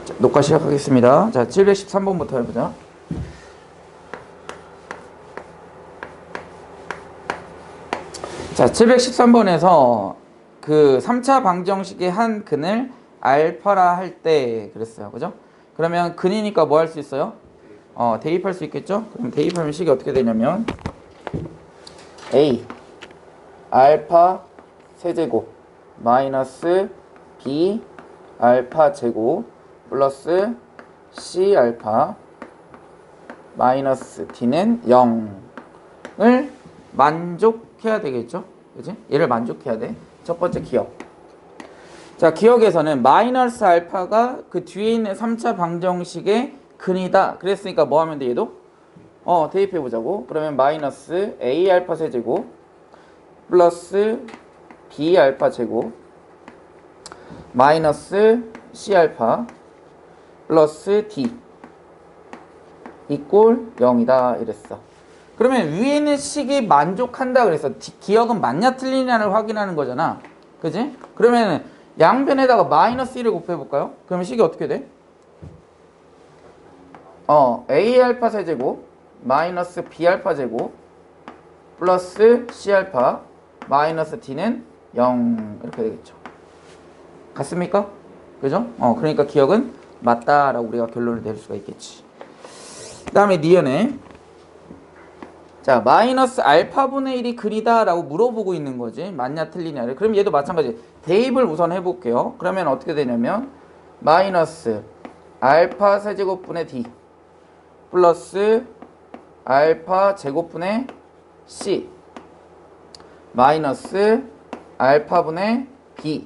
자, 녹화 시작하겠습니다. 자, 713번부터 해보자. 자, 713번에서 그 3차 방정식의 한 근을 알파라 할 때 그랬어요. 그죠? 그러면 근이니까 뭐 할 수 있어요? 대입할 수 있겠죠? 그럼 대입하면 식이 어떻게 되냐면 A 알파 세제곱 마이너스 B 알파 제곱 플러스 C 알파 마이너스 D는 0을 만족해야 되겠죠? 그지? 얘를 만족해야 돼. 첫 번째 기억. 자, 기억에서는 마이너스 알파가 그 뒤에 있는 3차 방정식의 근이다. 그랬으니까 뭐 하면 돼, 얘도? 대입해 보자고. 그러면 마이너스 A 알파 세제곱 플러스 B 알파 제곱 마이너스 C 알파 플러스 D 이꼴 0이다 이랬어. 그러면 위에 있는 식이 만족한다 그랬어. 기억은 맞냐 틀리냐를 확인하는 거잖아. 그지? 그러면 양변에다가 마이너스 1을 곱해볼까요? 그러면 식이 어떻게 돼? A 알파 세제곱 마이너스 B 알파 제곱 플러스 C 알파 마이너스 D는 0 이렇게 되겠죠. 같습니까? 그죠? 그러니까 기억은 맞다라고 우리가 결론을 내릴 수가 있겠지. 그 다음에 니은에 자, 마이너스 알파분의 1이 근이다 라고 물어보고 있는 거지. 맞냐 틀리냐를. 그럼 얘도 마찬가지. 대입을 우선 해볼게요. 그러면 어떻게 되냐면 마이너스 알파 세제곱분의 D 플러스 알파 제곱분의 C 마이너스 알파분의 B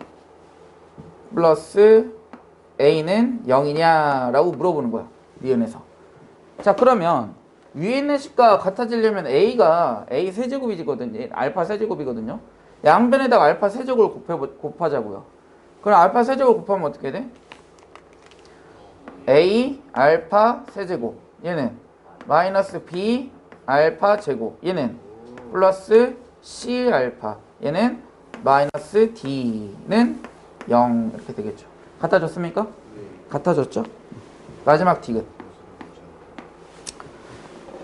플러스 A는 0이냐 라고 물어보는 거야. 니은에서. 자, 그러면 위에 있는 식과 같아지려면 A가 A 세제곱이거든요. 알파 세제곱이거든요. 양변에다가 알파 세제곱을 곱하자고요. 그럼 알파 세제곱 곱하면 어떻게 돼? A 알파 세제곱 얘는 마이너스 B 알파 제곱 얘는 플러스 C 알파 얘는 마이너스 D는 0 이렇게 되겠죠. 같아졌습니까? 네. 같아졌죠? 마지막 디귿.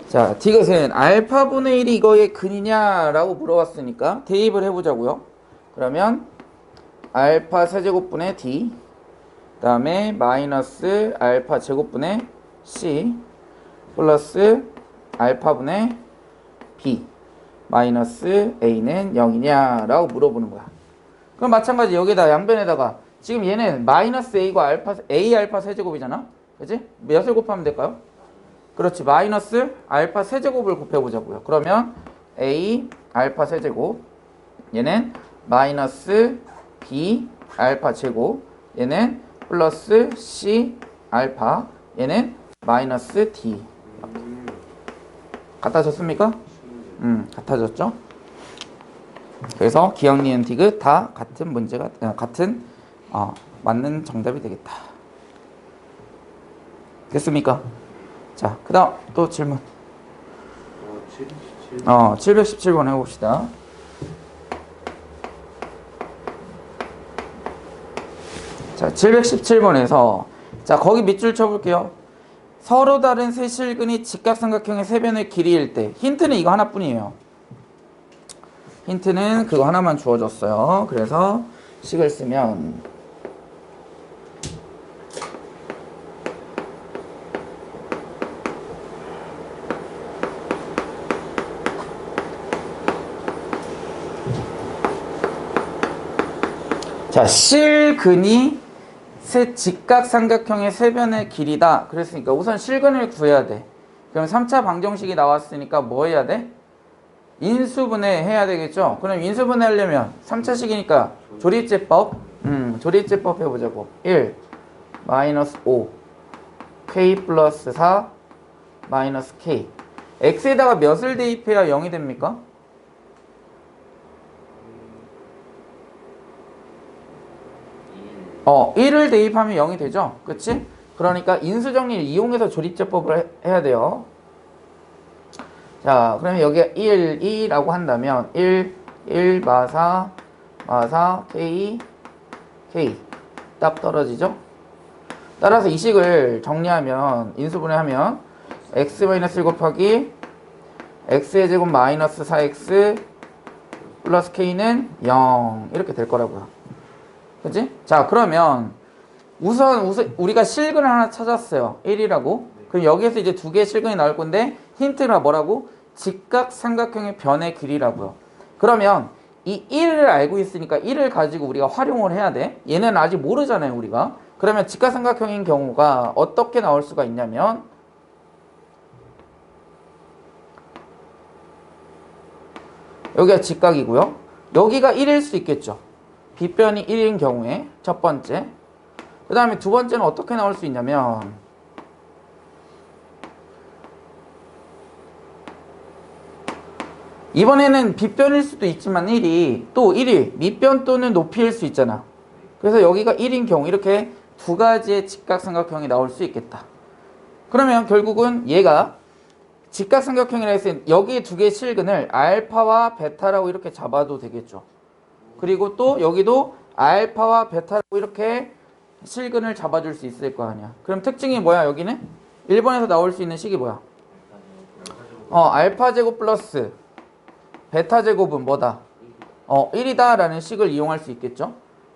자, 디귿은 알파분의 1이 이거의 근이냐라고 물어봤으니까 대입을 해보자고요. 그러면 알파 세제곱분의 D 그 다음에 마이너스 알파 제곱분의 C 플러스 알파분의 B 마이너스 A는 0이냐라고 물어보는 거야. 그럼 마찬가지 여기다 양변에다가 지금 얘는 마이너스 A가 A 알파 세제곱이잖아. 그치? 몇을 곱하면 될까요? 그렇지. 마이너스 알파 세제곱을 곱해보자고요. 그러면 A 알파 세제곱 얘는 마이너스 B 알파 제곱 얘는 플러스 C 알파 얘는 마이너스 D 같아졌습니까? 같아졌죠? 그래서 기억, 니은, 디귿 다 같은 문제가 같은 맞는 정답이 되겠다. 됐습니까? 자, 그 다음 또 질문. 717번 해봅시다. 자, 717번에서 자, 거기 밑줄 쳐볼게요. 서로 다른 세 실근이 직각삼각형의 세 변의 길이일 때 힌트는 이거 하나뿐이에요. 힌트는 그거 하나만 주어졌어요. 그래서 식을 쓰면 자, 실근이 직각삼각형의 세 변의 길이다. 그랬으니까 우선 실근을 구해야 돼. 그럼 3차 방정식이 나왔으니까 뭐 해야 돼? 인수분해 해야 되겠죠? 그럼 인수분해 하려면 3차식이니까 조립제법 조립제법 해보자고. 1 마이너스 5 K 플러스 4 마이너스 K X에다가 몇을 대입해야 0이 됩니까? 1을 대입하면 0이 되죠? 그치? 그러니까 인수정리를 이용해서 조립제법을 해야 돼요. 자, 그러면 여기에 1, 2라고 한다면 1, 1, 마사, 마사, K, K 딱 떨어지죠? 그 따라서 이 식을 정리하면 인수분해하면 x-1 곱하기 x의 제곱 마이너스 4x 플러스 k는 0 이렇게 될 거라고요. 그치? 자, 그러면 우선 우리가 실근을 하나 찾았어요. 1이라고. 그럼 여기에서 이제 두 개의 실근이 나올 건데 힌트가 뭐라고? 직각삼각형의 변의 길이라고요. 그러면 이 1을 알고 있으니까 1을 가지고 우리가 활용을 해야 돼. 얘는 아직 모르잖아요, 우리가. 그러면 직각삼각형인 경우가 어떻게 나올 수가 있냐면 여기가 직각이고요. 여기가 1일 수 있겠죠. 빗변이 1인 경우에 첫 번째. 그 다음에 두 번째는 어떻게 나올 수 있냐면 이번에는 빗변일 수도 있지만 1이 또 1이 밑변 또는 높이일 수 있잖아. 그래서 여기가 1인 경우 이렇게 두 가지의 직각삼각형이 나올 수 있겠다. 그러면 결국은 얘가 직각삼각형이라 해서 여기 두 개의 실근을 알파와 베타라고 이렇게 잡아도 되겠죠. 그리고 또 여기도 알파와 베타라고 이렇게 실근을 잡아줄 수 있을 거 아니야. 그럼 특징이 뭐야 여기는? 1번에서 나올 수 있는 식이 뭐야? 알파 제곱 플러스 베타 제곱은 뭐다? 1이다 라는 식을 이용할 수 있겠죠.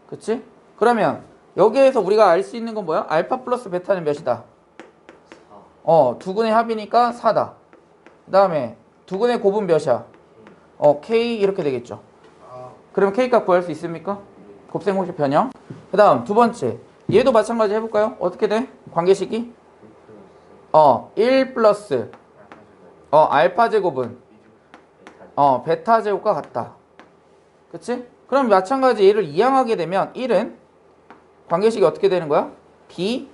그치? 그러면 여기에서 우리가 알 수 있는 건 뭐야? 알파 플러스 베타는 몇이다? 두 근의 합이니까 4다. 그 다음에 두 근의 곱은 몇이야? K 이렇게 되겠죠. 그럼 K 값 구할 수 있습니까? 곱셈공식 변형. 그 다음 두 번째 얘도 마찬가지 해볼까요? 어떻게 돼? 관계식이? 1 플러스 알파 제곱은 베타 제곱과 같다. 그치? 그럼 마찬가지 얘를 이항하게 되면 1은 관계식이 어떻게 되는 거야? B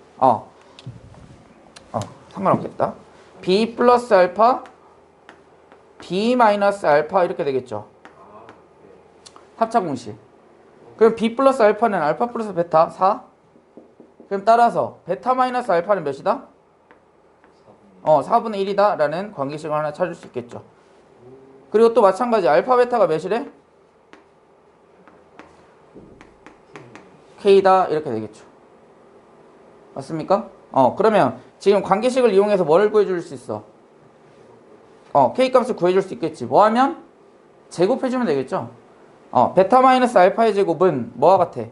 상관없겠다. B 플러스 알파 B 마이너스 알파 이렇게 되겠죠. 합차 공식. 그럼 B 플러스 알파는 알파 플러스 베타 4. 그럼 따라서 베타 마이너스 알파는 몇이다? 4분의 1이다 라는 관계식을 하나 찾을 수 있겠죠. 그리고 또 마찬가지 알파 베타가 몇이래? K다 이렇게 되겠죠. 맞습니까? 그러면 지금 관계식을 이용해서 뭐를 구해줄 수 있어? K 값을 구해줄 수 있겠지. 뭐 하면? 제곱해주면 되겠죠. 베타 마이너스 알파의 제곱은 뭐와 같아?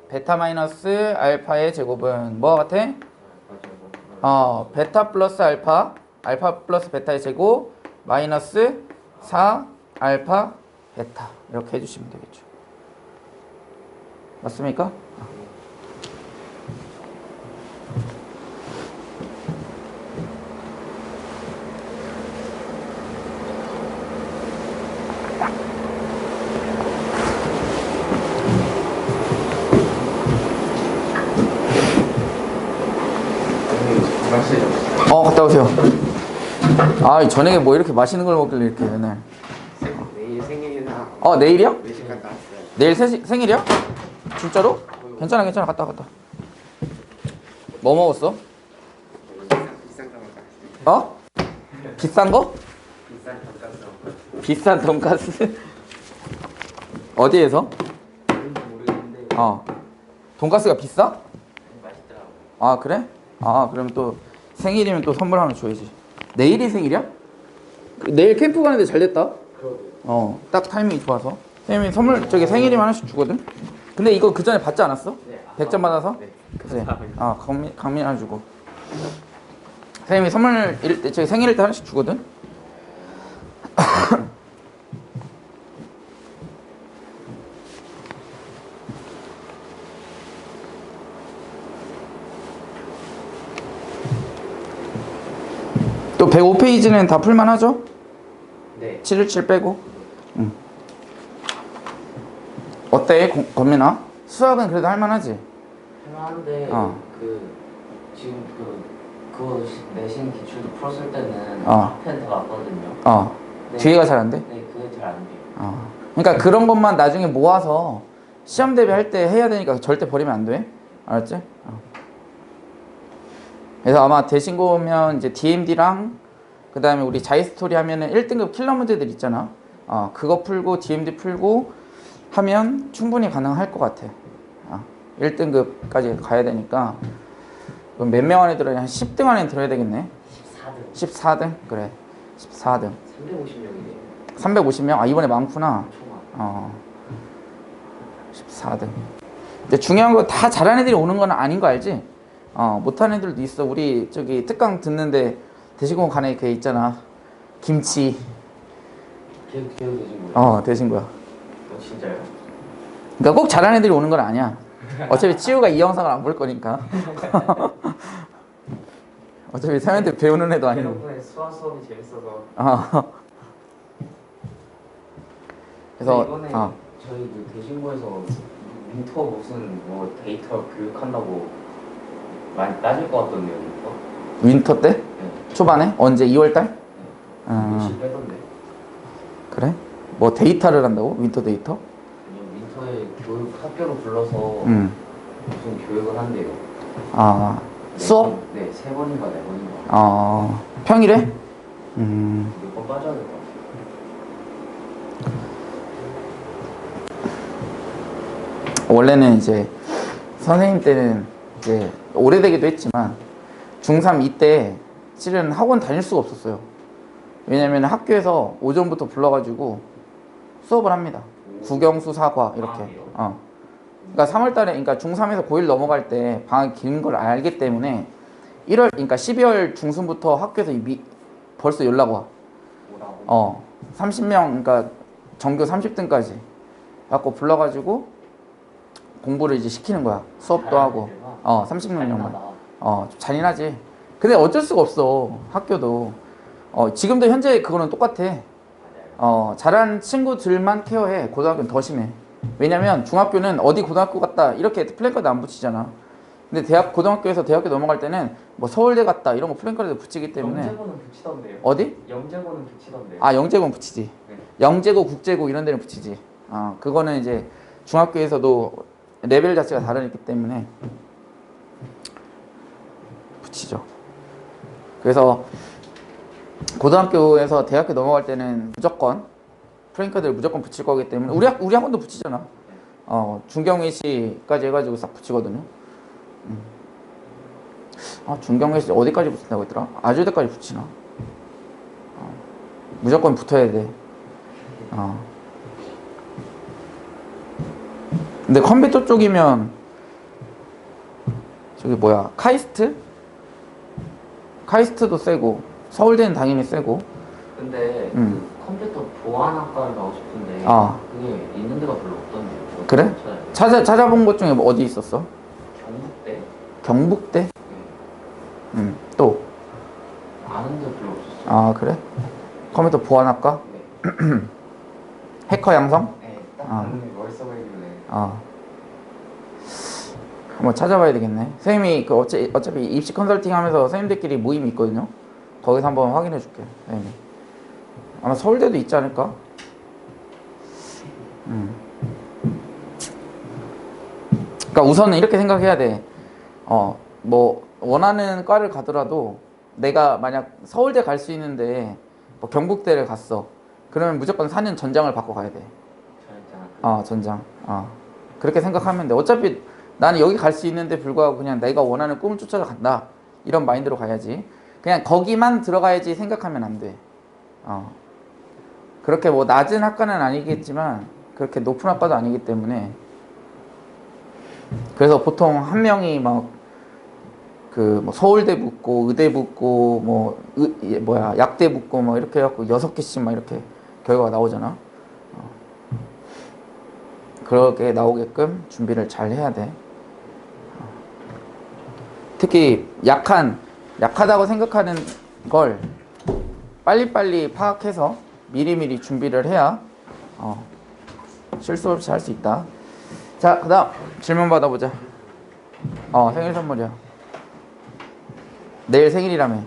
베타 마이너스 알파의 제곱은 뭐와 같아? 베타 플러스 알파 플러스 베타의 제곱 마이너스 4 알파 베타 이렇게 해주시면 되겠죠. 맞습니까? 갔다 오세요. 저녁에 뭐 이렇게 맛있는 걸 먹길래 이렇게 맨날. 내일 생일이라. 내일이야? 외식 갔다 왔어요. 내일 생일이야? 진짜로? 괜찮아 갔다 와. 뭐 먹었어? 비싼 거 먹었어요. 비싼 거? 비싼 돈가스. 비싼 돈가스? 어디에서? 뭔지 모르겠는데 돈가스가 비싸? 맛있더라고. 그래? 그럼 또 생일이면 또 선물 하나 줘야지. 내일이 생일이야? 내일 캠프 가는데 잘 됐다. 딱 타이밍이 좋아서. 선생님이 선물 생일이면 하나씩 주거든. 근데 이거 그 전에 받지 않았어? 네. 100점 받아서? 네. 그래. 강민 하나 주고. 선생님이 생일일 때 하나씩 주거든. 또 105페이지는 다 풀만하죠? 네. 717 빼고. 어때, 권민아? 수학은 그래도 할만하지? 할만한데 지금 그거 내신 기출도 풀었을 때는 앞에는 다 왔거든요. 네. 뒤에가 잘 안 돼? 네, 그게 잘 안 돼요. 그러니까 그런 것만 나중에 모아서 시험 대비할 때 해야 되니까 절대 버리면 안 돼. 알았지? 그래서 아마 대신고 오면 이제 DMD랑 그 다음에 우리 자이스토리 하면은 1등급 킬러 문제들 있잖아. 그거 풀고 DMD 풀고 하면 충분히 가능할 것 같아. 1등급까지 가야 되니까 그럼 몇 명 안에 들어야 한 10등 안에 들어야 되겠네. 14등. 14등? 그래. 14등. 350명이네. 350명? 아, 이번에 많구나. 14등. 근데 중요한 거 다 잘하는 애들이 오는 건 아닌 거 알지? 못하는 애들도 있어. 우리 저기 특강 듣는데 대신공 간 애 걔 있잖아. 김치. 걔 되신 거예요? 되신 거야. 진짜요? 그러니까 꼭 잘하는 애들이 오는 건 아니야. 어차피 치우가 이 영상을 안 볼 거니까. 어차피 사람한테 배우는 애도 아니고. 덕분에 수업이 재밌어서. 그래서 이번에 저희 그 대신고에서 윈터 무슨 뭐 데이터 교육한다고 많이 따질 것 같던데요, 윈터? 윈터 때? 네. 초반에? 언제? 2월달? 몇시 빼던데. 그래? 뭐 데이터를 한다고? 윈터 데이터? 아니요, 윈터에 교육 학교로 불러서 무슨 교육을 한대요. 수업? 네, 3번인가 4번인가. 평일에? 몇 번 빠져야 될 것 같아요. 원래는 이제 선생님 때는 이제 오래되기도 했지만 중3 이때 실은 학원 다닐 수가 없었어요. 왜냐면 학교에서 오전부터 불러가지고 수업을 합니다. 국영수 사과 이렇게. 그러니까 3월달에, 그러니까 중3에서 고1 넘어갈 때 방학이 긴 걸 알기 때문에 1월, 그러니까 12월 중순부터 학교에서 벌써 연락 와. 30명, 그러니까 전교 30등까지 갖고 불러가지고 공부를 이제 시키는 거야. 수업도 하고. 30명만. 좀 잔인하지. 근데 어쩔 수가 없어. 학교도. 지금도 현재 그거는 똑같아. 잘하는 친구들만 케어해. 고등학교는 더 심해. 왜냐면 중학교는 어디 고등학교 갔다 이렇게 플랜카드 안 붙이잖아. 근데 고등학교에서 대학교 넘어갈 때는 뭐 서울대 갔다 이런 거 플랜카드 붙이기 때문에. 영재고는 붙이던데요. 어디? 영재고는 붙이던데요. 영재고는 붙이지. 네. 영재고, 국제고 이런 데는 붙이지. 그거는 이제 중학교에서도 레벨 자체가 다르기 때문에 붙이죠. 그래서 고등학교에서 대학교 넘어갈 때는 무조건 플랜카드를 무조건 붙일 거기 때문에 우리 학원도 붙이잖아. 중경외시까지 해가지고 싹 붙이거든요. 중경외시 어디까지 붙인다고 했더라? 아주대까지 붙이나? 무조건 붙어야 돼. 근데 컴퓨터 쪽이면 저기 뭐야, 카이스트도 세고 서울대는 당연히 세고. 근데 그 컴퓨터 보안학과를 가고 싶은데 그게 있는 데가 별로 없던데요. 그래? 찾아본 것 중에 뭐 어디 있었어? 경북대. 경북대? 네. 또? 아는 데 별로 없었어요. 그래? 컴퓨터 보안학과? 네. 해커 양성? 네, 딱 멋있어 보이길래. 한번 찾아봐야 되겠네. 선생님이 그 어차피 입시 컨설팅 하면서 선생님들끼리 모임이 있거든요. 거기서 한번 확인해 줄게. 선생님이. 아마 서울대도 있지 않을까? 그러니까 우선은 이렇게 생각해야 돼. 뭐 원하는 과를 가더라도 내가 만약 서울대 갈 수 있는데 뭐 경북대를 갔어. 그러면 무조건 4년 전장을 받고 가야 돼. 전장. 그렇게 생각하면 돼. 어차피 나는 여기 갈 수 있는데 불구하고 그냥 내가 원하는 꿈을 쫓아서 간다. 이런 마인드로 가야지. 그냥 거기만 들어가야지 생각하면 안 돼. 그렇게 뭐 낮은 학과는 아니겠지만 그렇게 높은 학과도 아니기 때문에. 그래서 보통 한 명이 막 뭐 서울대 붙고 의대 붙고 뭐 약대 붙고 뭐 이렇게 해갖고 6개씩 막 이렇게 결과가 나오잖아. 그렇게 나오게끔 준비를 잘 해야 돼. 특히 약하다고 생각하는 걸 빨리빨리 파악해서 미리미리 준비를 해야 실수 없이 할 수 있다. 자, 그 다음 질문 받아보자. 생일 선물이야. 내일 생일이라며.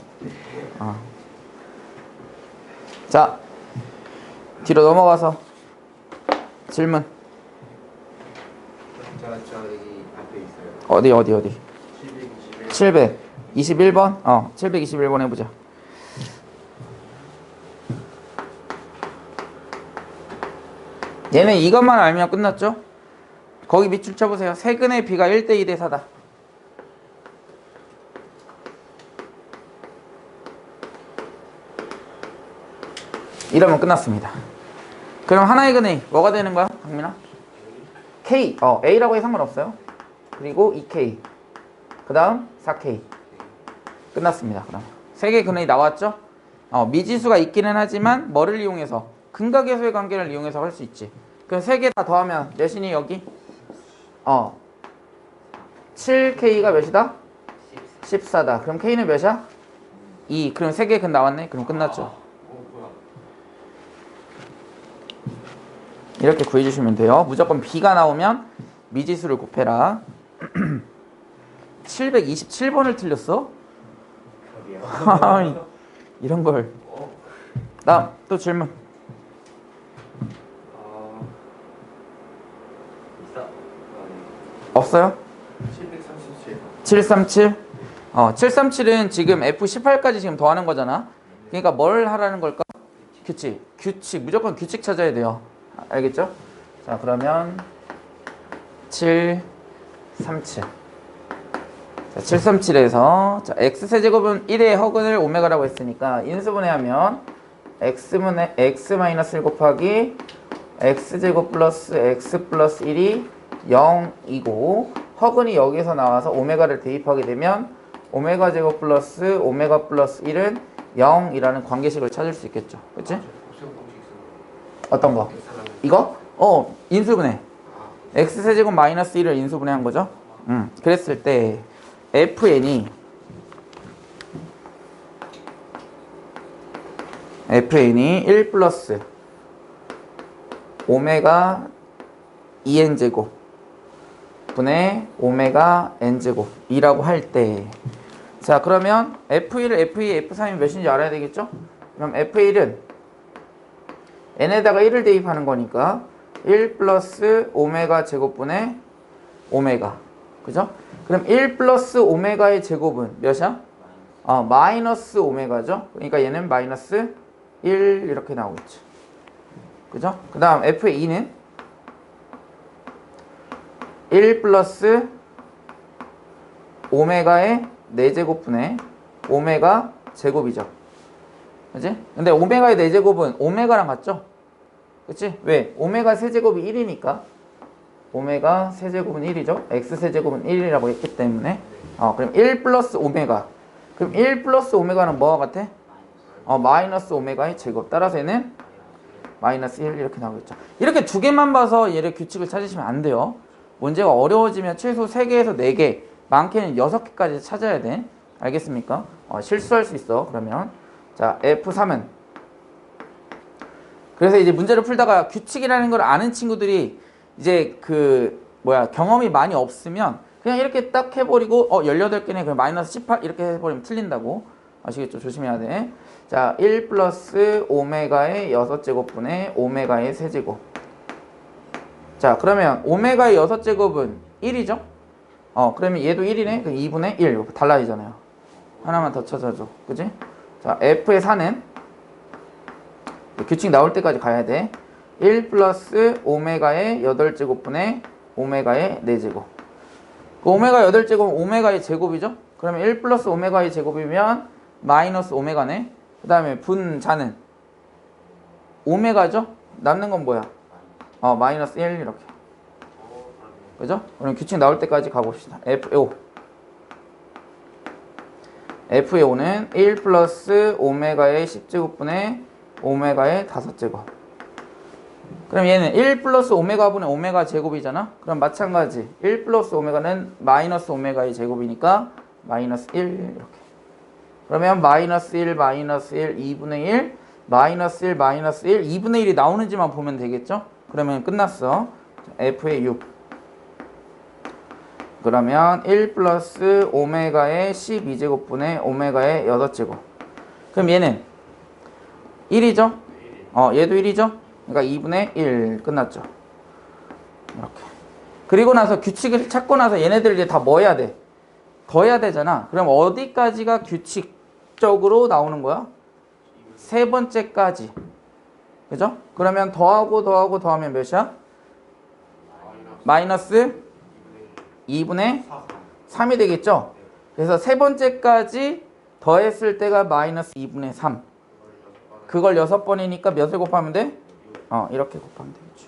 자, 뒤로 넘어가서 질문. 저 여기 앞에 있어요. 어디? 721번? 721번 해보자. 얘는 이것만 알면 끝났죠? 거기 밑줄 쳐보세요. 세근의 b가 1대 2대 4다. 이러면 끝났습니다. 그럼 하나의 근의 뭐가 되는 거야, 강민아? K, A라고 해 상관없어요. 그리고 2K, 그 다음 4K. 끝났습니다. 그럼 세 개 근의 나왔죠? 미지수가 있기는 하지만 뭐를 이용해서? 근각계수의 관계를 이용해서 할 수 있지. 그럼 세 개 다 더하면 몇이니 여기? 7K가 몇이다? 14다. 그럼 K는 몇이야? 2. 그럼 세 개 근 나왔네? 그럼 끝났죠. 이렇게 구해주시면 돼요. 무조건 B가 나오면 미지수를 곱해라. 727번을 틀렸어? 이런 걸. 다음 또 질문. 없어요? 737. 737은 지금 F18까지 지금 더하는 거잖아. 그러니까 뭘 하라는 걸까? 규칙. 무조건 규칙 찾아야 돼요. 알겠죠? 자, 그러면 737. 자, 737에서 자, x세제곱은 1의 허근을 오메가라고 했으니까 인수분해하면 x-1 곱하기 x제곱 플러스 x 플러스 1이 0이고 허근이 여기서 나와서 오메가를 대입하게 되면 오메가 제곱 플러스 오메가 플러스 1은 0이라는 관계식을 찾을 수 있겠죠. 그치? 어떤 거? 이거? 인수분해. x세제곱 마이너스 1을 인수분해한 거죠. 그랬을 때 fn이 1 플러스 오메가 2n제곱 분의 오메가 n제곱 이라고 할 때 자 그러면 f1, f2, f3이 몇인지 알아야 되겠죠? 그럼 f1은 n에다가 1을 대입하는 거니까 1 플러스 오메가 제곱분의 오메가 그죠? 그럼 1 플러스 오메가의 제곱은 몇이야? 마이너스 오메가죠? 그러니까 얘는 마이너스 1 이렇게 나오겠죠. 그죠? 그 다음 f의 2는 1 플러스 오메가의 4제곱분의 오메가 제곱이죠. 그치? 근데 오메가의 4제곱은 오메가랑 같죠? 그치? 왜? 오메가 세제곱이 1이니까 오메가 세제곱은 1이죠. x 세제곱은 1이라고 했기 때문에 그럼 1 플러스 오메가 그럼 1 플러스 오메가는 뭐와 같아? 마이너스 오메가의 제곱 따라서 얘는 마이너스 1 이렇게 나오겠죠. 이렇게 두 개만 봐서 얘를 규칙을 찾으시면 안 돼요. 문제가 어려워지면 최소 3개에서 4개 많게는 6개까지 찾아야 돼. 알겠습니까? 실수할 수 있어. 그러면 자 F3은 그래서 이제 문제를 풀다가 규칙이라는 걸 아는 친구들이 이제 경험이 많이 없으면 그냥 이렇게 딱 해버리고 18개네 그럼 마이너스 18 이렇게 해버리면 틀린다고. 아시겠죠? 조심해야 돼. 자 1 플러스 오메가의 6제곱분의 오메가의 세제곱. 자 그러면 오메가의 6제곱은 1이죠? 그러면 얘도 1이네. 그럼 2분의 1 달라지잖아요. 하나만 더 찾아줘. 그지? 자 F의 4는 규칙 나올 때까지 가야 돼. 1 플러스 오메가의 8제곱분의 오메가의 4제곱. 그 오메가 8제곱은 오메가의 제곱이죠? 그러면 1 플러스 오메가의 제곱이면 마이너스 오메가네. 그 다음에 분자는 오메가죠? 남는 건 뭐야? 마이너스 1 이렇게. 그죠? 그럼 규칙 나올 때까지 가봅시다. F의 5는 1 플러스 오메가의 10제곱분의 오메가의 5제곱. 그럼 얘는 1 플러스 오메가분의 오메가 제곱이잖아? 그럼 마찬가지 1 플러스 오메가는 마이너스 오메가의 제곱이니까 마이너스 1 이렇게. 그러면 마이너스 1, 마이너스 1, 2분의 1, 마이너스 1, 마이너스 1, 2분의 1이 나오는지만 보면 되겠죠? 그러면 끝났어. F의 6. 그러면 1 플러스 오메가의 12제곱분의 오메가의 8제곱. 그럼 얘는 1이죠? 얘도 1이죠? 그러니까 2분의 1 끝났죠. 이렇게. 그리고 나서 규칙을 찾고 나서 얘네들 이제 다 뭐 해야 돼? 더해야 되잖아. 그럼 어디까지가 규칙적으로 나오는 거야? 세 번째까지. 그죠? 그러면 더하고 더하고 더하면 몇이야? 마이너스 2분의 3이 되겠죠? 그래서 세 번째까지 더했을 때가 마이너스 2분의 3. 그걸 6번이니까 몇을 곱하면 돼? 이렇게 곱하면 되겠죠.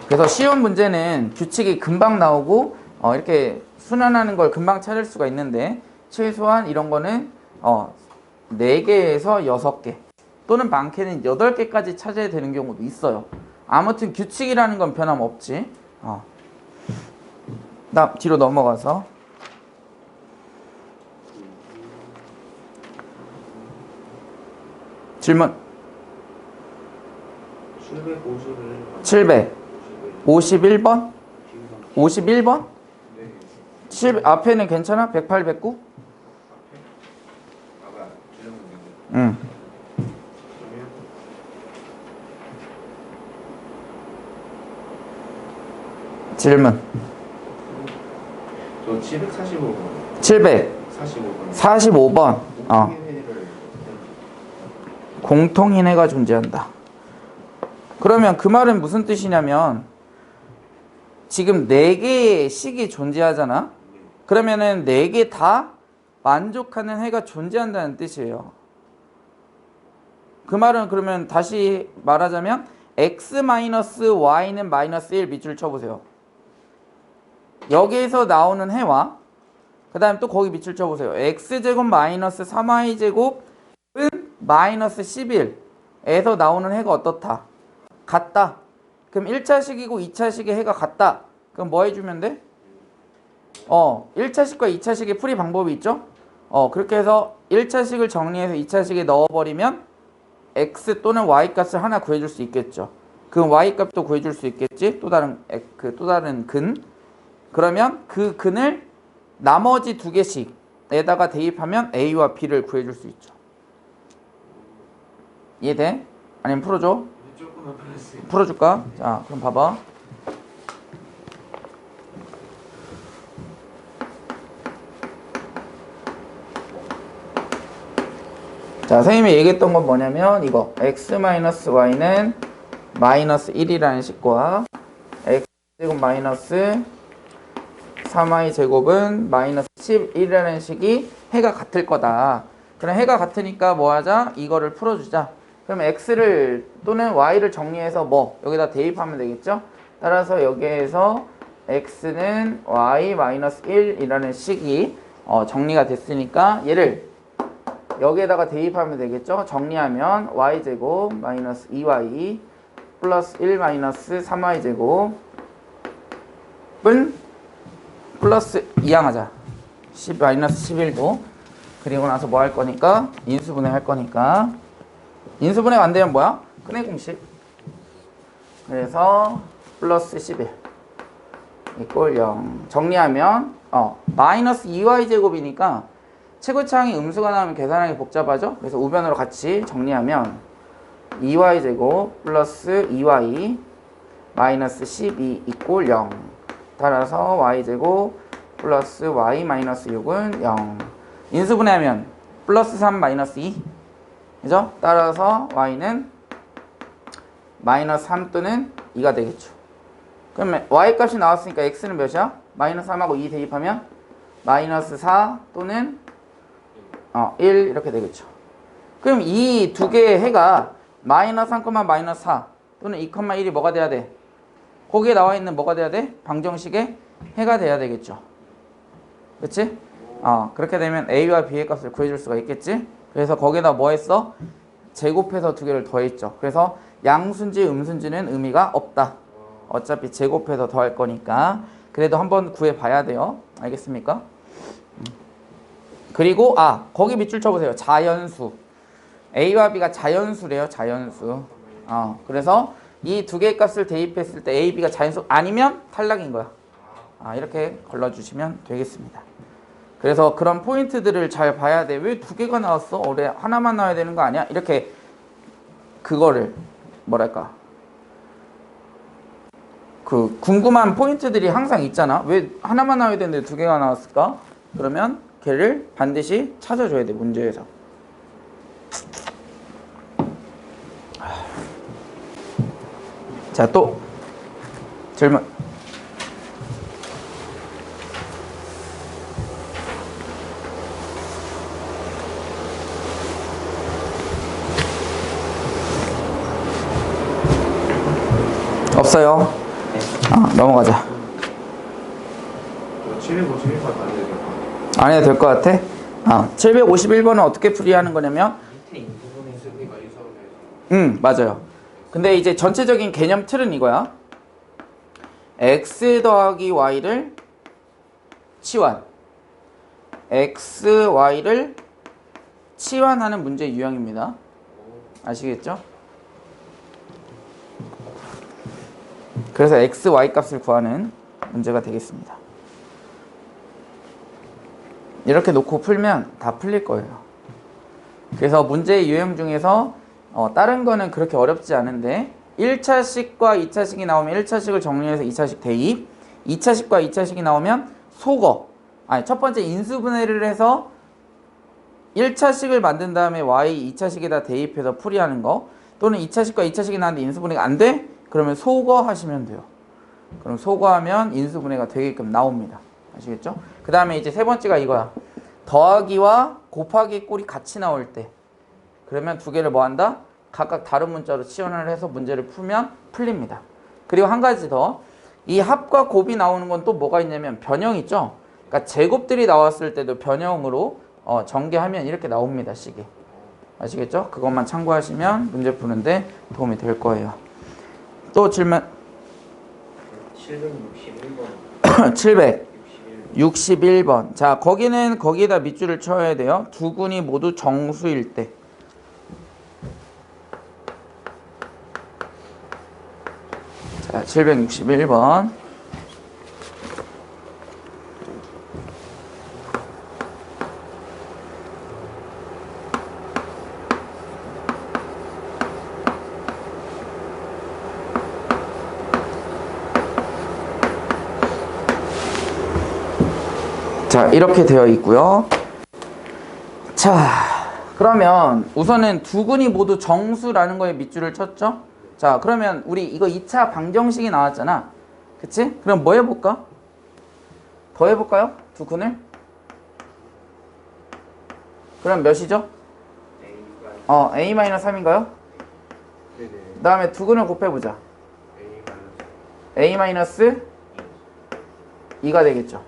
그래서 쉬운 문제는 규칙이 금방 나오고 이렇게 순환하는 걸 금방 찾을 수가 있는데 최소한 이런 거는 4개에서 6개 또는 많게는 8개까지 찾아야 되는 경우도 있어요. 아무튼 규칙이라는 건 변함없지. 나 뒤로 넘어가서 질문 751번 51번? 7 앞에는 괜찮아? 108, 109? 응. 질문 저 745번. 745번. 공통인해가 존재한다. 그러면 그 말은 무슨 뜻이냐면 지금 4개의 식이 존재하잖아. 그러면은 4개 다 만족하는 해가 존재한다는 뜻이에요. 그 말은 그러면 다시 말하자면 x-y는 마이너스 1 밑줄 쳐보세요. 여기에서 나오는 해와 그 다음에 또 거기 밑줄 쳐보세요. x제곱 마이너스 3y제곱은 마이너스 11에서 나오는 해가 어떻다? 같다. 그럼 1차식이고 2차식의 해가 같다. 그럼 뭐 해주면 돼? 1차식과 2차식의 풀이 방법이 있죠? 그렇게 해서 1차식을 정리해서 2차식에 넣어버리면 x 또는 y 값을 하나 구해줄 수 있겠죠. 그 y 값도 구해줄 수 있겠지? 또 다른 근. 그러면 그 근을 나머지 2개씩에다가 대입하면 a와 b를 구해줄 수 있죠. 이해돼? 아니면 풀어줘? 풀어줄까? 자, 그럼 봐봐. 자, 선생님이 얘기했던 건 뭐냐면 이거 x-y는 마이너스 1이라는 식과 x제곱 마이너스 3y 제곱은 마이너스 11이라는 식이 해가 같을 거다. 그럼 해가 같으니까 뭐 하자? 이거를 풀어주자. 그럼 x를 또는 y를 정리해서 여기다 대입하면 되겠죠? 따라서 여기에서 x는 y 마이너스 1이라는 식이 정리가 됐으니까 얘를 여기에다가 대입하면 되겠죠? 정리하면 y제곱 마이너스 2y 플러스 1 마이너스 3y 제곱은 플러스 2항하자. 마이너스 11도. 그리고 나서 뭐 할 거니까? 인수분해 할 거니까. 인수분해가 안 되면 뭐야? 근해 공식. 그래서 플러스 11 이꼴 0. 정리하면 마이너스 2y 제곱이니까 최고차항이 음수가 나오면 계산하기 복잡하죠? 그래서 우변으로 같이 정리하면 2y 제곱 플러스 2y 마이너스 12 이꼴 0. 따라서 y 제곱 플러스 y 마이너스 6은 0. 인수분해하면 플러스 3 마이너스 2. 그죠? 따라서 y는 마이너스 3 또는 2가 되겠죠. 그러면 y 값이 나왔으니까 x는 몇이야? 마이너스 3하고 2 대입하면 마이너스 4 또는 1 이렇게 되겠죠. 그럼 이 두 개의 해가 마이너스 3, 마이너스 4 또는 2, 1이 뭐가 돼야 돼? 거기에 나와 있는 뭐가 돼야 돼? 방정식의 해가 돼야 되겠죠. 그치? 그렇게 되면 a와 b의 값을 구해줄 수가 있겠지? 그래서 거기다 뭐 했어? 제곱해서 두 개를 더했죠. 그래서 양순지, 음순지는 의미가 없다. 어차피 제곱해서 더할 거니까. 그래도 한번 구해봐야 돼요. 알겠습니까? 그리고 거기 밑줄 쳐보세요. 자연수. a와 b가 자연수래요. 자연수. 그래서 이 두 개의 값을 대입했을 때 a, b가 자연수 아니면 탈락인 거야. 이렇게 걸러주시면 되겠습니다. 그래서 그런 포인트들을 잘 봐야 돼. 왜 두 개가 나왔어? 올해 하나만 나와야 되는 거 아니야? 이렇게 그거를 뭐랄까 그 궁금한 포인트들이 항상 있잖아. 왜 하나만 나와야 되는데 두 개가 나왔을까? 그러면 걔를 반드시 찾아줘야 돼. 문제에서. 자 자, 또 질문. 없어요. 넘어가자. 751번 안 해도 될까? 안 해도 될 것 같아? 751번은 어떻게 풀이하는 거냐면, 밑에 인수분해 그러니까 이사분해서 맞아요. 근데 이제 전체적인 개념 틀은 이거야. x 더하기 y를 치환. x, y를 치환하는 문제 유형입니다. 아시겠죠? 그래서 x, y 값을 구하는 문제가 되겠습니다. 이렇게 놓고 풀면 다 풀릴 거예요. 그래서 문제의 유형 중에서 다른 거는 그렇게 어렵지 않은데 1차식과 2차식이 나오면 1차식을 정리해서 2차식 대입, 2차식과 2차식이 나오면 속어. 첫 번째 인수분해를 해서 1차식을 만든 다음에 y 2차식에다 대입해서 풀이하는 거, 또는 2차식과 2차식이 나왔는데 인수분해가 안 돼? 그러면 속어 하시면 돼요. 그럼 속어하면 인수분해가 되게끔 나옵니다. 아시겠죠? 그 다음에 이제 세 번째가 이거야. 더하기와 곱하기 꼴이 같이 나올 때, 그러면 두 개를 뭐 한다? 각각 다른 문자로 치환을 해서 문제를 풀면 풀립니다. 그리고 한 가지 더, 이 합과 곱이 나오는 건 또 뭐가 있냐면 변형 있죠? 그러니까 제곱들이 나왔을 때도 변형으로 전개하면 이렇게 나옵니다. 식이. 아시겠죠? 그것만 참고하시면 문제 푸는데 도움이 될 거예요. 또 질문. 761번 761번. 자, 거기는 거기에다 밑줄을 쳐야 돼요. 두 군이 모두 정수일 때. 자, 761번. 자, 이렇게 되어 있고요. 자, 그러면 우선은 두 군이 모두 정수라는 거에 밑줄을 쳤죠? 자, 그러면 우리 이거 2차 방정식이 나왔잖아. 그치? 그럼 뭐 해볼까? 더 해볼까요? 두 군을? 그럼 몇이죠? A-3인가요? 네네. 그 다음에 두 군을 곱해보자. A A-2가 되겠죠.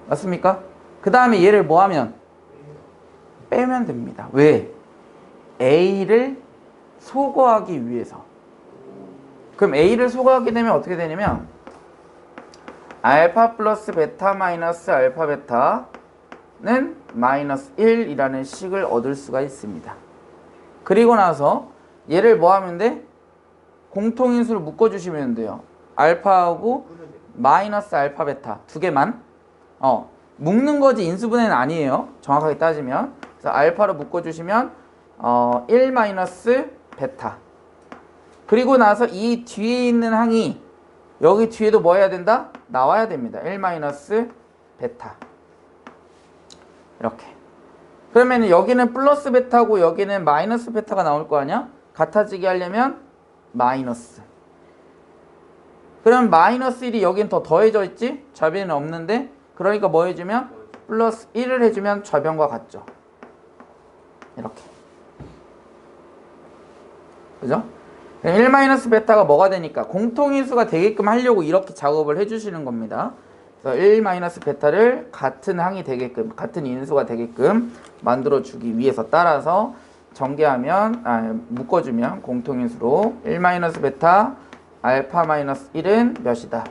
맞습니까? 그 다음에 얘를 뭐 하면? 빼면 됩니다. 왜? A를 소거하기 위해서. 그럼 A를 소거하게 되면 어떻게 되냐면 알파 플러스 베타 마이너스 알파 베타는 마이너스 1이라는 식을 얻을 수가 있습니다. 그리고 나서 얘를 뭐 하면 돼? 공통인수를 묶어주시면 돼요. 알파하고 마이너스 알파 베타 두 개만 묶는 거지 인수분해는 아니에요. 정확하게 따지면. 그래서 알파로 묶어주시면 1 마이너스 베타. 그리고 나서 이 뒤에 있는 항이 여기 뒤에도 뭐 해야 된다? 나와야 됩니다. 1 마이너스 베타. 이렇게. 그러면 여기는 플러스 베타고 여기는 마이너스 베타가 나올 거 아니야? 같아지게 하려면 마이너스. 그럼 마이너스 1이 여긴 더 더해져 있지? 좌변은 없는데, 그러니까 뭐 해주면? 플러스 1을 해주면 좌변과 같죠. 이렇게. 그죠? 그럼 1 베타가 뭐가 되니까 공통인수가 되게끔 하려고 이렇게 작업을 해주시는 겁니다. 그래서 1 베타를 같은 항이 되게끔, 같은 인수가 되게끔 만들어주기 위해서 따라서 전개하면, 묶어주면 공통인수로 1 베타 알파 마이너스 1은 몇이다?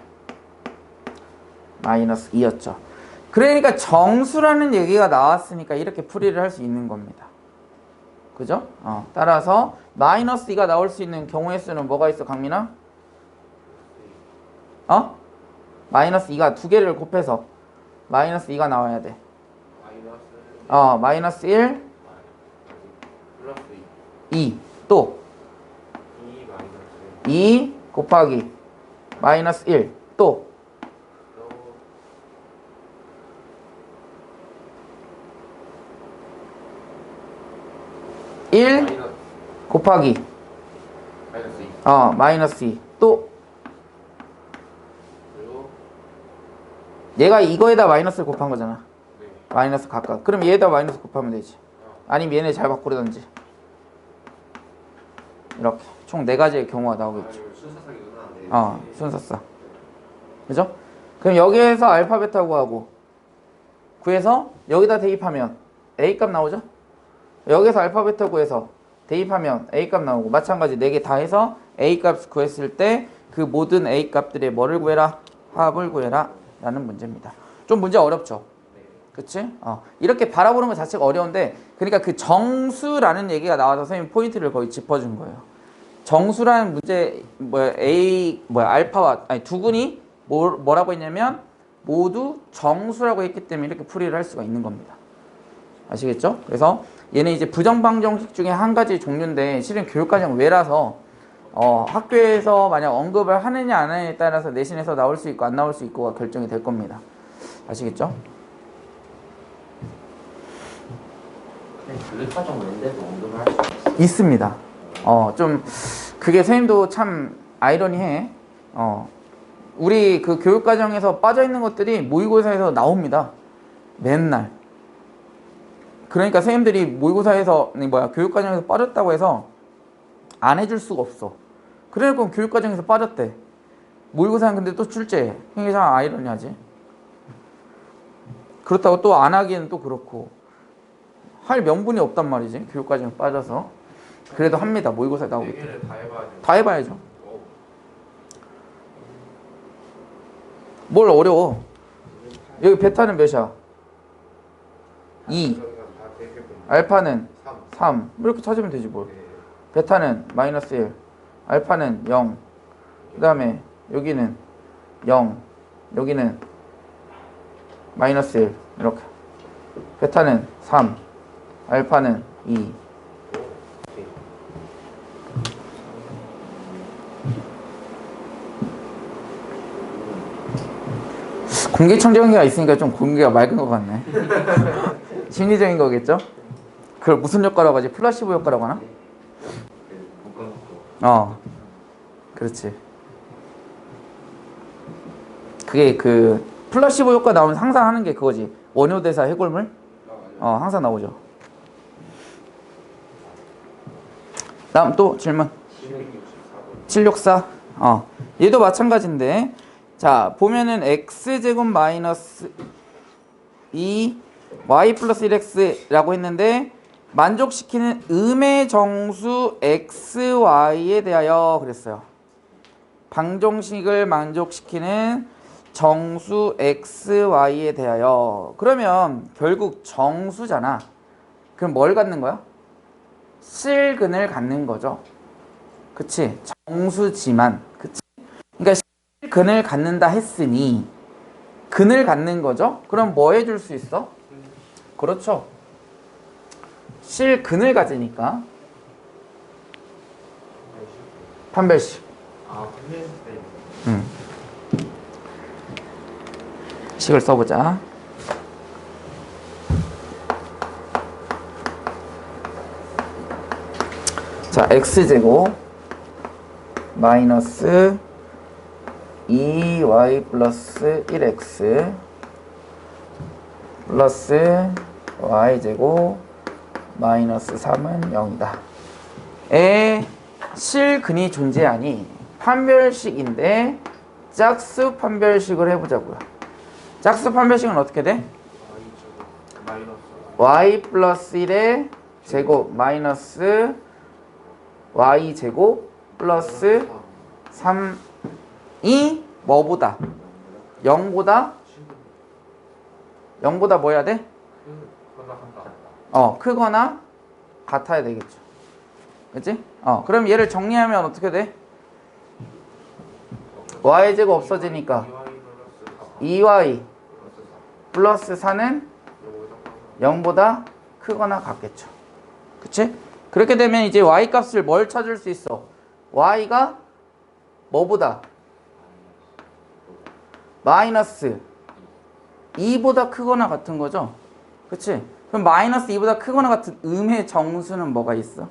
마이너스 2였죠. 그러니까 정수라는 얘기가 나왔으니까 이렇게 풀이를 할 수 있는 겁니다. 그죠? 따라서 마이너스 2가 나올 수 있는 경우의 수는 뭐가 있어, 강민아? 마이너스 2가 두 개를 곱해서 마이너스 2가 나와야 돼. 마이너스 1, 플러스 2. 또 2 마이너스 2 곱하기 마이너스 1. 또 1 곱하기 마이너스 2 마이너스 2. 또 그리고 얘가 이거에다 마이너스를 곱한 거잖아. 네. 마이너스 각각. 그럼 얘에다 마이너스 곱하면 되지. 아니면 얘네 잘 바꾸려든지. 이렇게 총 4가지의 경우가 나오겠죠. 순서상이 누나인데. 순서상. 그죠? 그럼 여기에서 알파 베타 구하고 구해서 여기다 대입하면 A 값 나오죠? 여기서 알파 베타 구해서 대입하면 A 값 나오고, 마찬가지 4개 다 해서 A 값 구했을 때 그 모든 A 값들의 뭐를 구해라? 합을 구해라 라는 문제입니다. 좀 문제 어렵죠? 그치? 이렇게 바라보는 것 자체가 어려운데, 그러니까 그 정수라는 얘기가 나와서 선생님이 포인트를 거의 짚어준 거예요. 정수라는 문제, 알파와, 두근이 뭐라고 했냐면 모두 정수라고 했기 때문에 이렇게 풀이를 할 수가 있는 겁니다. 아시겠죠? 그래서 얘는 이제 부정방정식 중에 한 가지 종류인데, 실은 교육과정 외라서 학교에서 만약 언급을 하느냐 안 하느냐에 따라서 내신에서 나올 수 있고 안 나올 수 있고가 결정이 될 겁니다. 아시겠죠? 교육과정 외인데도 언급을 할 수 있어. 있습니다. 좀 그게 선생님도 참 아이러니해. 우리 그 교육과정에서 빠져있는 것들이 모의고사에서 나옵니다. 맨날. 그러니까 선생님들이 모의고사에서 교육과정에서 빠졌다고 해서 안 해줄 수가 없어. 그러니까 교육과정에서 빠졌대. 모의고사는 근데 또 출제해. 이게 참 아이러니하지. 그렇다고 또 안 하기에는 또 그렇고 할 명분이 없단 말이지. 교육과정에 빠져서. 그래도 합니다. 모의고사에 나오기 때문에. 4개를 다 해봐야 돼. 다 해봐야죠. 뭘 어려워. 여기 베타는 몇이야? 2. 알파는 3. 이렇게 찾으면 되지 뭘. 베타는 마이너스 1. 알파는 0. 그 다음에 여기는 0. 여기는 마이너스 1. 이렇게. 베타는 3. 알파는 2. 공기청정기가 있으니까 좀 공기가 맑은 것 같네. 심리적인 거겠죠? 그걸 무슨 효과라고 하지? 플라시보 효과라고 하나? 그렇지. 그게 그 플라시보 효과 나오면 항상 하는 게 그거지. 원효대사 해골물? 항상 나오죠. 다음 또 질문. 764. 얘도 마찬가지인데, 자 보면은 x제곱 마이너스 2 y 플러스 1x라고 했는데, 만족시키는 음의 정수 xy에 대하여 그랬어요. 방정식을 만족시키는 정수 xy에 대하여. 그러면 결국 정수잖아. 그럼 뭘 갖는 거야? 실근을 갖는 거죠. 그치? 정수지만. 그치? 그러니까 실근을 갖는다 했으니 근을 갖는 거죠. 그럼 뭐 해줄 수 있어? 그렇죠. 실근을 가지니까 판별식. 식을 써보자. 자, x제곱 마이너스 2y 플러스 1x 플러스 y제곱 마이너스 3은 0이다. 에 실근이 존재하니 판별식인데 짝수 판별식을 해보자고요. 짝수 판별식은 어떻게 돼? y 플러스 1의 제곱 마이너스 y 제곱 플러스 3이 뭐보다? 0보다 뭐 해야 돼? 크거나 같아야 되겠죠. 그치? 그럼 얘를 정리하면 어떻게 돼? y제곱 없어지니까 2y 플러스 4는 0보다 크거나 같겠죠. 그치? 그렇게 되면 이제 y 값을 뭘 찾을 수 있어? y가 뭐보다? 마이너스 2보다 크거나 같은 거죠. 그치? 그럼 마이너스 2보다 크거나 같은 음의 정수는 뭐가 있어?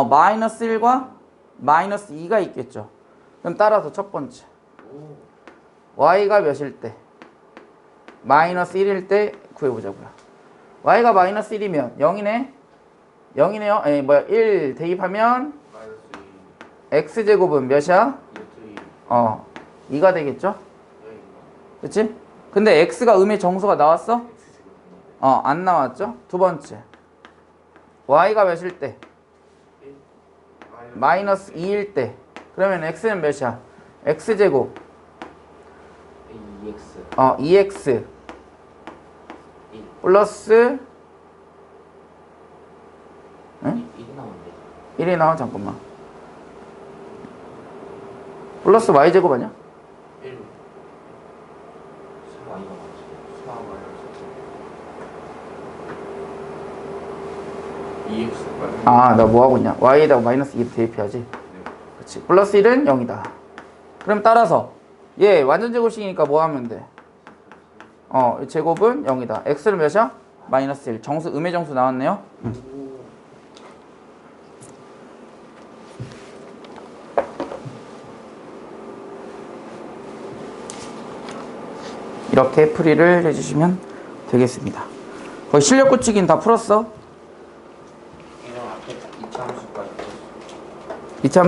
마이너스 1과 마이너스 2가 있겠죠. 그럼 따라서 첫 번째 오. y가 몇일 때? 마이너스 1일 때 구해보자고요. y가 마이너스 1이면 0이네? 0이네요? 1 대입하면 마이너스 x제곱은 몇이야? 2. 2가 되겠죠? 0인가? 그치? 근데 x가 음의 정수가 나왔어? X 제곱. 안 나왔죠? 두 번째 y가 몇일 때? 1. 마이너스 2일 때. 그러면 x는 몇이야? x제곱 2x 2x 1 플러스 응? 1이 나오는데 1이 나와. 잠깐만. 플러스 y제곱 아니야? 1. 4y가 나오지 4 마이너스 2x 나 뭐 하고 있냐? y에다가 마이너스 2 대입해야지. 네. 그치. 플러스 1은 0이다. 그럼 따라서 얘 완전 제곱식이니까 뭐 하면 돼? 제곱은 0이다. x는 몇이야? 마이너스 1. 정수, 음의 정수 나왔네요. 이렇게 풀이를 해주시면 되겠습니다. 거의 실력 굳히기는 다 풀었어? 이런 앞에 2차 함수까지 이차 함수